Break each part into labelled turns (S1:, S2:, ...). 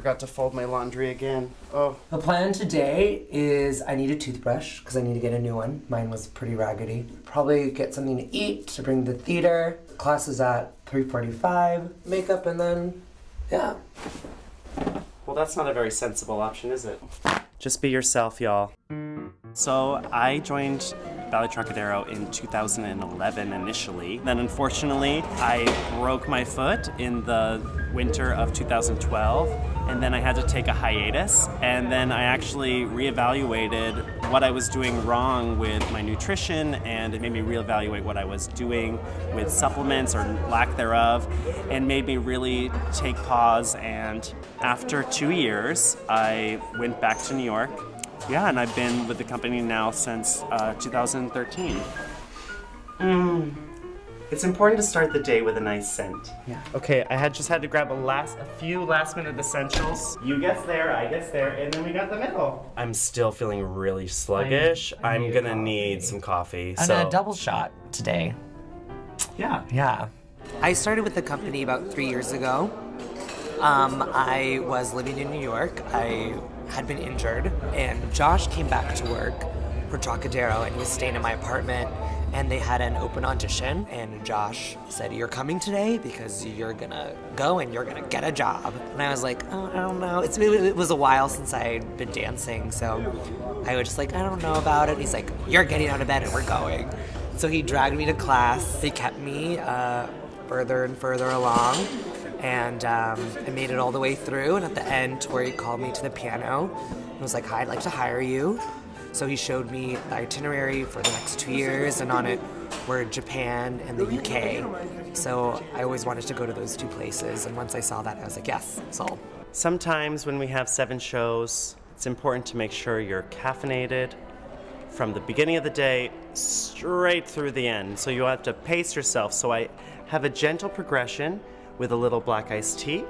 S1: forgot to fold my laundry again. Oh.
S2: The plan today is I need a toothbrush because I need to get a new one. Mine was pretty raggedy. Probably get something to eat to bring to the theater. Class is at 3:45. Makeup and then, yeah.
S1: Well, that's not a very sensible option, is it? Just be yourself, y'all. So I joined Ballet Trockadero in 2011 initially. Then unfortunately, I broke my foot in the winter of 2012, and then I had to take a hiatus, and then I actually reevaluated what I was doing wrong with my nutrition, and it made me reevaluate what I was doing with supplements or lack thereof, and made me really take pause. And after 2 years, I went back to New York. Yeah, and I've been with the company now since 2013. It's important to start the day with a nice scent. Yeah. Okay, I just had to grab a few last-minute essentials. You gets there, I gets there, and then we got the middle. I'm still feeling really sluggish. I'm gonna need some coffee.
S2: And a double shot today.
S1: Yeah.
S2: Yeah. I started with the company about 3 years ago. I was living in New York. I had been injured, and Josh came back to work for Trockadero, and he was staying in my apartment, and they had an open audition, and Josh said, "You're coming today because you're gonna go and you're gonna get a job." And I was like, "Oh, I don't know." It was a while since I'd been dancing, so I was just like, "I don't know about it." He's like, "You're getting out of bed and we're going." So he dragged me to class. They kept me further and further along. And I made it all the way through, and at the end, Tori called me to the piano and was like, "Hi, I'd like to hire you." So he showed me the itinerary for the next 2 years, and on it were Japan and the UK. So I always wanted to go to those two places, and once I saw that, I was like, yes, sold.
S1: Sometimes when we have 7 shows, it's important to make sure you're caffeinated from the beginning of the day straight through the end. So you have to pace yourself. So I have a gentle progression with a little black iced tea,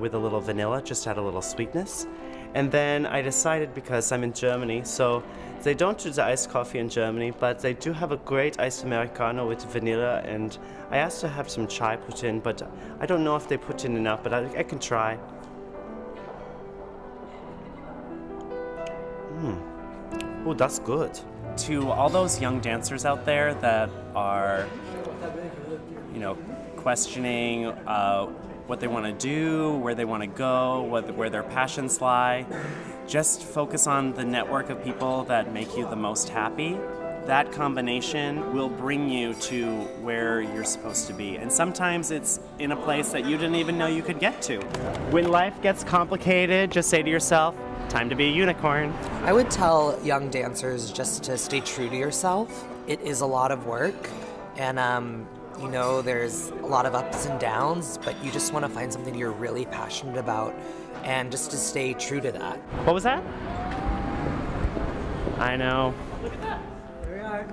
S1: with a little vanilla, just add a little sweetness. And then I decided, because I'm in Germany, so they don't do the iced coffee in Germany, but they do have a great iced Americano with vanilla, and I asked to have some chai put in, but I don't know if they put in enough, but I can try. Oh, that's good. To all those young dancers out there that are, questioning what they want to do, where they want to go, where their passions lie, just focus on the network of people that make you the most happy. That combination will bring you to where you're supposed to be. And sometimes it's in a place that you didn't even know you could get to. When life gets complicated, just say to yourself, time to be a unicorn.
S2: I would tell young dancers just to stay true to yourself. It is a lot of work, and there's a lot of ups and downs, but you just want to find something you're really passionate about and just to stay true to that.
S1: What was that? I know.
S2: Look at that. There we are.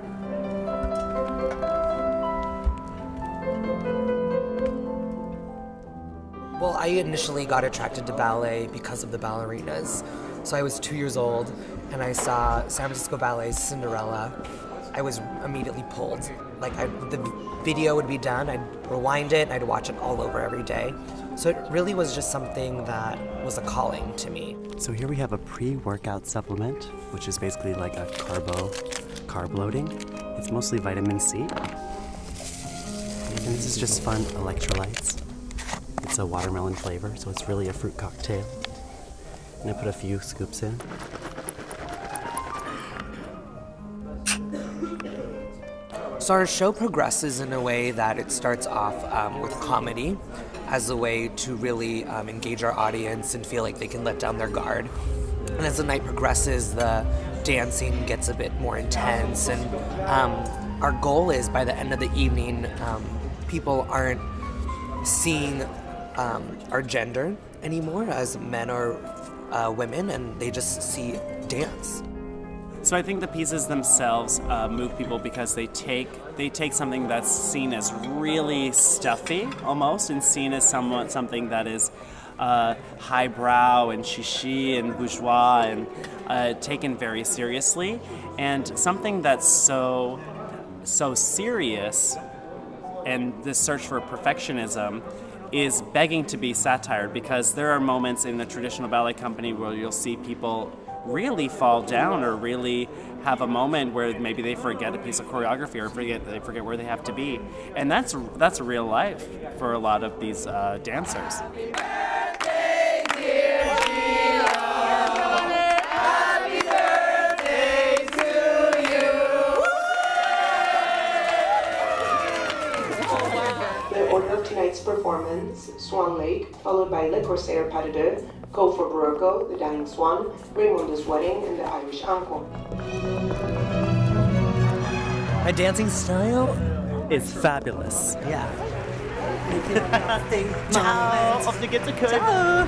S2: Well, I initially got attracted to ballet because of the ballerinas. So I was 2 years old and I saw San Francisco Ballet's Cinderella. I was immediately pulled. The video would be done, I'd rewind it, and I'd watch it all over every day. So it really was just something that was a calling to me.
S1: So here we have a pre-workout supplement, which is basically like a carb loading. It's mostly vitamin C. And this is just fun electrolytes. It's a watermelon flavor, so it's really a fruit cocktail. And I put a few scoops in.
S2: So our show progresses in a way that it starts off with comedy as a way to really engage our audience and feel like they can let down their guard. And as the night progresses, the dancing gets a bit more intense, and our goal is by the end of the evening, people aren't seeing our gender anymore as men or women, and they just see dance.
S1: So I think the pieces themselves move people because they take something that's seen as really stuffy almost, and seen as something that is highbrow and chichi and bourgeois and taken very seriously, and something that's so serious, and this search for perfectionism is begging to be satired, because there are moments in a traditional ballet company where you'll see people really fall down or really have a moment where maybe they forget a piece of choreography or they forget where they have to be. And that's real life for a lot of these dancers.
S3: Tonight's performance, Swan Lake, followed by Le Corsaire Pas de Deux, Go for Barocco, The Dying Swan, Raymonda's Wedding, and The Irish Encore.
S2: My dancing style
S1: is fabulous.
S2: Yeah.
S1: Ciao, auf die Gitze Ciao.